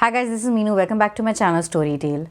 Hi guys, this is Meenu. Welcome back to my channel Storytale.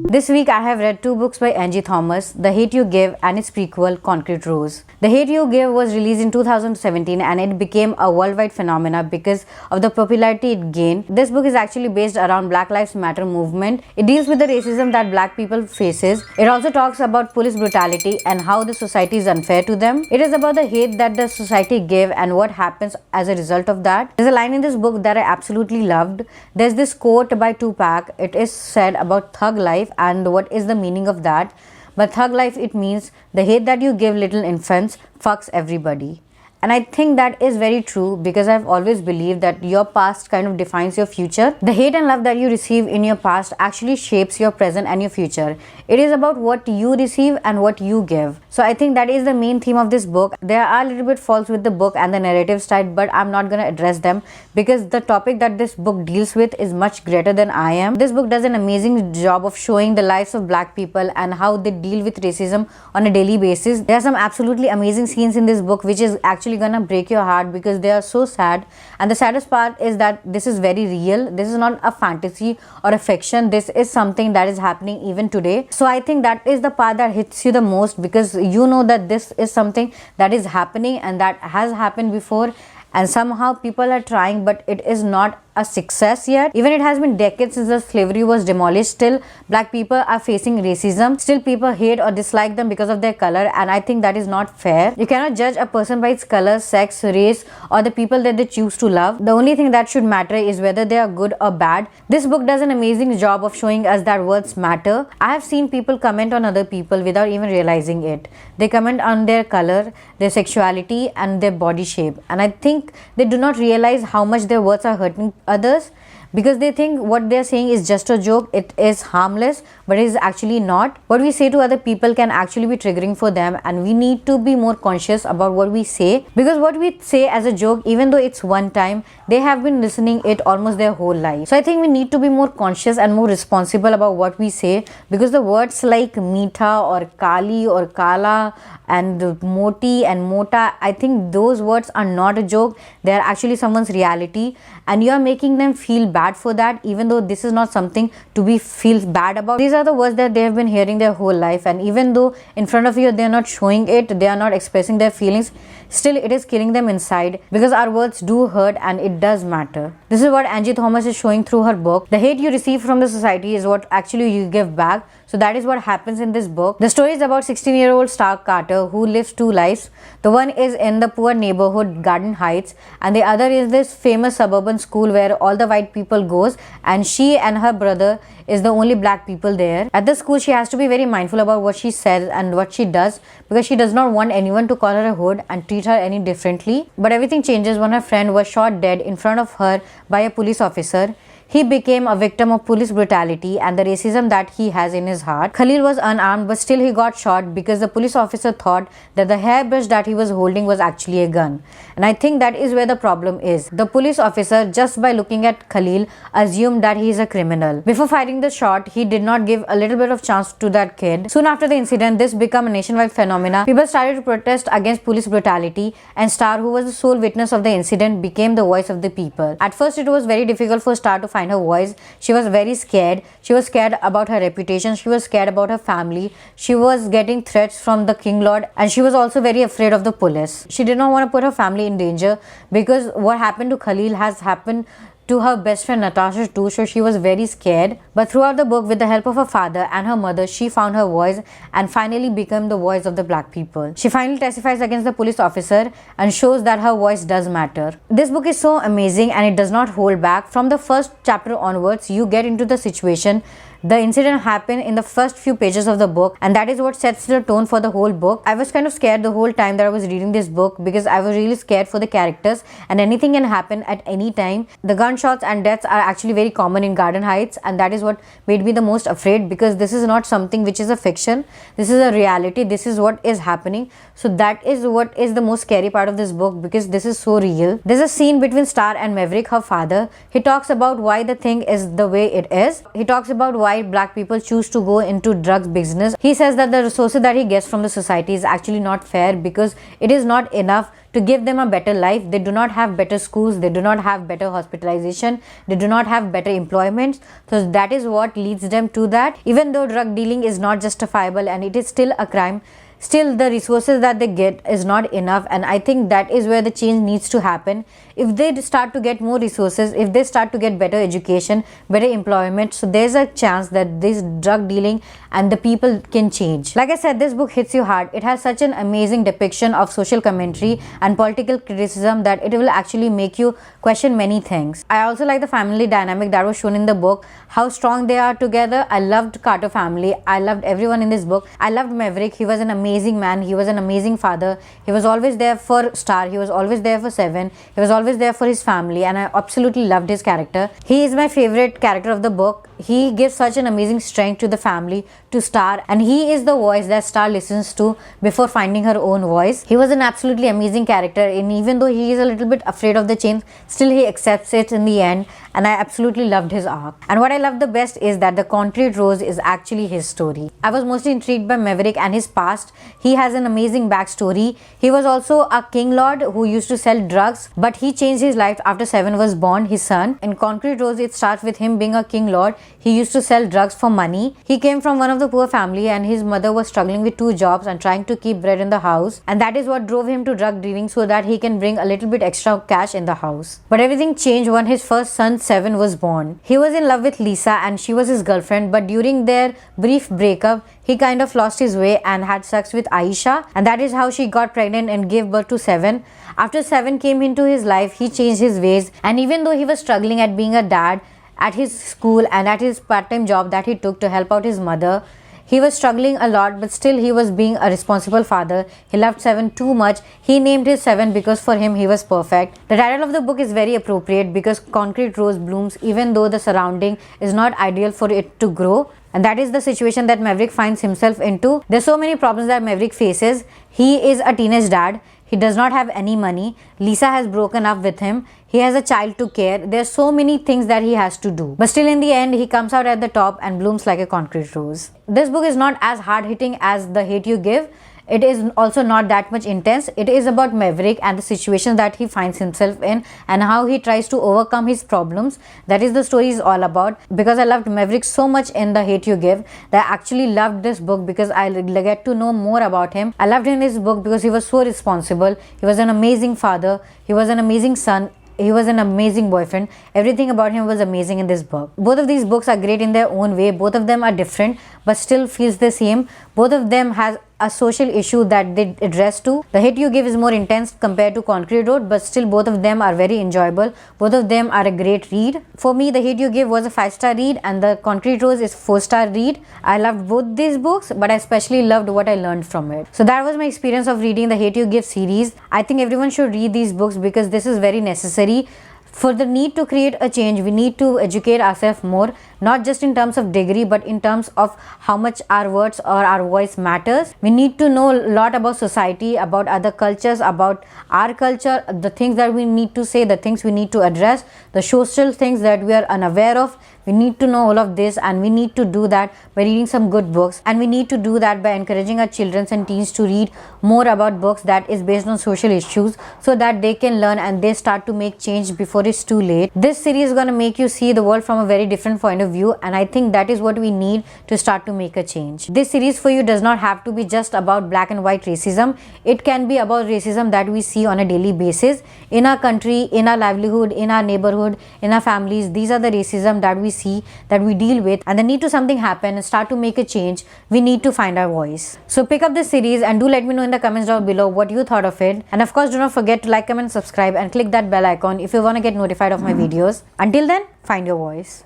This week I have read two books by Angie Thomas, The Hate You Give and its prequel, Concrete Rose. The Hate You Give was released in 2017 and it became a worldwide phenomenon because of the popularity it gained. This book is actually based around Black Lives Matter movement. It deals with the racism that black people faces. It also talks about police brutality and how the society is unfair to them. It is about the hate that the society give and what happens as a result of that. There's a line in this book that I absolutely loved. There's this quote by Tupac. It is said about thug life and what is the meaning of that. But thug life, it means the hate that you give little infants fucks everybody. And I think that is very true because I've always believed that your past kind of defines your future. The hate and love that you receive in your past actually shapes your present and your future. It is about what you receive and what you give. So I think that is the main theme of this book. There are a little bit faults with the book and the narrative style, but I'm not going to address them because the topic that this book deals with is much greater than I am. This book does an amazing job of showing the lives of black people and how they deal with racism on a daily basis. There are some absolutely amazing scenes in this book which is actually gonna break your heart because they are so sad, and the saddest part is that this is very real. This is not a fantasy or a fiction. This is something that is happening even today. So I think that is the part that hits you the most because you know that this is something that is happening and that has happened before, and somehow people are trying, but it is not a success yet. Even it has been decades since the slavery was demolished, still black people are facing racism. Still people hate or dislike them because of their color, and I think that is not fair. You cannot judge a person by its color, sex, race, or the people that they choose to love. The only thing that should matter is whether they are good or bad. This book does an amazing job of showing us that words matter. I have seen people comment on other people without even realizing it. They comment on their color, their sexuality, and their body shape, and I think they do not realize how much their words are hurting others because they think what they are saying is just a joke, it is harmless, but it is actually not. What we say to other people can actually be triggering for them, and we need to be more conscious about what we say because what we say as a joke, even though it's one time, they have been listening it almost their whole life. So I think we need to be more conscious and more responsible about what we say because the words like meetha or kali or kala and moti and mota, I think those words are not a joke. They are actually someone's reality, and you are making them feel bad for that, even though this is not something to be feel bad about. These are the words that they have been hearing their whole life, and even though in front of you they are not showing it, they are not expressing their feelings, still it is killing them inside because our words do hurt and it does matter. This is what Angie Thomas is showing through her book. The hate you receive from the society is what actually you give back. So that is what happens in this book. The story is about 16-year-old Stark Carter who lives two lives. The one is in the poor neighborhood Garden Heights, and the other is this famous suburban school where all the white people goes, and she and her brother is the only black people there. At the school, she has to be very mindful about what she says and what she does because she does not want anyone to call her a hood and treat her any differently. But everything changes when her friend was shot dead in front of her by a police officer. He became a victim of police brutality and the racism that he has in his heart. Khalil was unarmed, but still he got shot because the police officer thought that the hairbrush that he was holding was actually a gun. And I think that is where the problem is. The police officer, just by looking at Khalil, assumed that he is a criminal. Before firing the shot, he did not give a little bit of chance to that kid. Soon after the incident, this became a nationwide phenomenon. People started to protest against police brutality, and Star, who was the sole witness of the incident, became the voice of the people. At first, it was very difficult for Star to find her voice. She was very scared. She was scared about her reputation. She was scared about her family. She was getting threats from the King Lord, and she was also very afraid of the police. She did not want to put her family in danger because what happened to Khalil has happened to her best friend Natasha too, so she was very scared. But throughout the book, with the help of her father and her mother, she found her voice and finally became the voice of the black people. She finally testifies against the police officer and shows that her voice does matter. This book is so amazing and it does not hold back. From the first chapter onwards, you get into the situation. The incident happened in the first few pages of the book, and that is what sets the tone for the whole book. I was kind of scared the whole time that I was reading this book because I was really scared for the characters, and anything can happen at any time. The gunshots and deaths are actually very common in Garden Heights, and that is what made me the most afraid because this is not something which is a fiction. This is a reality. This is what is happening. So that is what is the most scary part of this book because this is so real. There's a scene between Star and Maverick, her father. He talks about why the thing is the way it is. He talks about why why black people choose to go into drugs business. He says that the resources that he gets from the society is actually not fair because it is not enough to give them a better life. They do not have better schools, they do not have better hospitalization, they do not have better employment. So that is what leads them to that. Even though drug dealing is not justifiable and it is still a crime, still the resources that they get is not enough, and I think that is where the change needs to happen. If they start to get more resources, if they start to get better education, better employment, so there's a chance that this drug dealing and the people can change. Like I said, this book hits you hard. It has such an amazing depiction of social commentary and political criticism that it will actually make you question many things. I also like the family dynamic that was shown in the book, how strong they are together. I loved Carter family. I loved everyone in this book. I loved Maverick. He was an amazing man. He was an amazing father. He was always there for Star. He was always there for Seven. He was always there for his family, and I absolutely loved his character. He is my favorite character of the book. He gives such an amazing strength to the family, to Star, and he is the voice that Star listens to before finding her own voice. He was an absolutely amazing character, and even though he is a little bit afraid of the change, still he accepts it in the end, and I absolutely loved his arc. And what I loved the best is that the Concrete Rose is actually his story. I was mostly intrigued by Maverick and his past. He has an amazing backstory. He was also a king lord who used to sell drugs, but he changed his life after Seven was born, his son. In Concrete Rose, it starts with him being a king lord. He used to sell drugs for money. He came from one of the poor family, and his mother was struggling with 2 jobs and trying to keep bread in the house, and that is what drove him to drug dealing, so that he can bring a little bit extra cash in the house. But everything changed when his first son Seven was born. He was in love with Lisa and she was his girlfriend, but during their brief breakup, he kind of lost his way and had sex with Aisha, and that is how she got pregnant and gave birth to Seven. After Seven came into his life, he changed his ways, and even though he was struggling at being a dad at his school and at his part-time job that he took to help out his mother, he was struggling a lot, but still he was being a responsible father. He loved Seven too much. He named his Seven because for him he was perfect. The title of the book is very appropriate because Concrete Rose blooms even though the surrounding is not ideal for it to grow. And that is the situation that Maverick finds himself into. There's so many problems that Maverick faces. He is a teenage dad. He does not have any money. Lisa has broken up with him. He has a child to care. There's so many things that he has to do. But still in the end, he comes out at the top and blooms like a concrete rose. This book is not as hard-hitting as The Hate U Give. It is also not that much intense. It is about Maverick and the situations that he finds himself in and how he tries to overcome his problems. That is the story is all about. Because I loved Maverick so much in The Hate U Give, that I actually loved this book because I get to know more about him. I loved in this book because he was so responsible. He was an amazing father. He was an amazing son. He was an amazing boyfriend. Everything about him was amazing in this book. Both of these books are great in their own way. Both of them are different but still feels the same. Both of them has a social issue that they address to. The Hate U Give is more intense compared to Concrete Road, but still both of them are very enjoyable. Both of them are a great read. For me, The Hate U Give was a 5-star read and the Concrete Rose is 4-star read. I loved both these books, but I especially loved what I learned from it. So that was my experience of reading the Hate U Give series. I think everyone should read these books because this is very necessary. For the need to create a change, we need to educate ourselves more, not just in terms of degree, but in terms of how much our words or our voice matters. We need to know a lot about society, about other cultures, about our culture, the things that we need to say, the things we need to address, the social things that we are unaware of. We need to know all of this, and we need to do that by reading some good books, and we need to do that by encouraging our children and teens to read more about books that is based on social issues so that they can learn and they start to make change before it's too late. This series is going to make you see the world from a very different point of view, and I think that is what we need to start to make a change. This series for you does not have to be just about black and white racism. It can be about racism that we see on a daily basis in our country, in our livelihood, in our neighborhood, in our families. These are the racism that we see, that we deal with, and the need to something happen and start to make a change. We need to find our voice. So pick up this series and do let me know in the comments down below what you thought of it. And of course, do not forget to like, comment, subscribe and click that bell icon if you want to get notified of my videos. Until then, find your voice.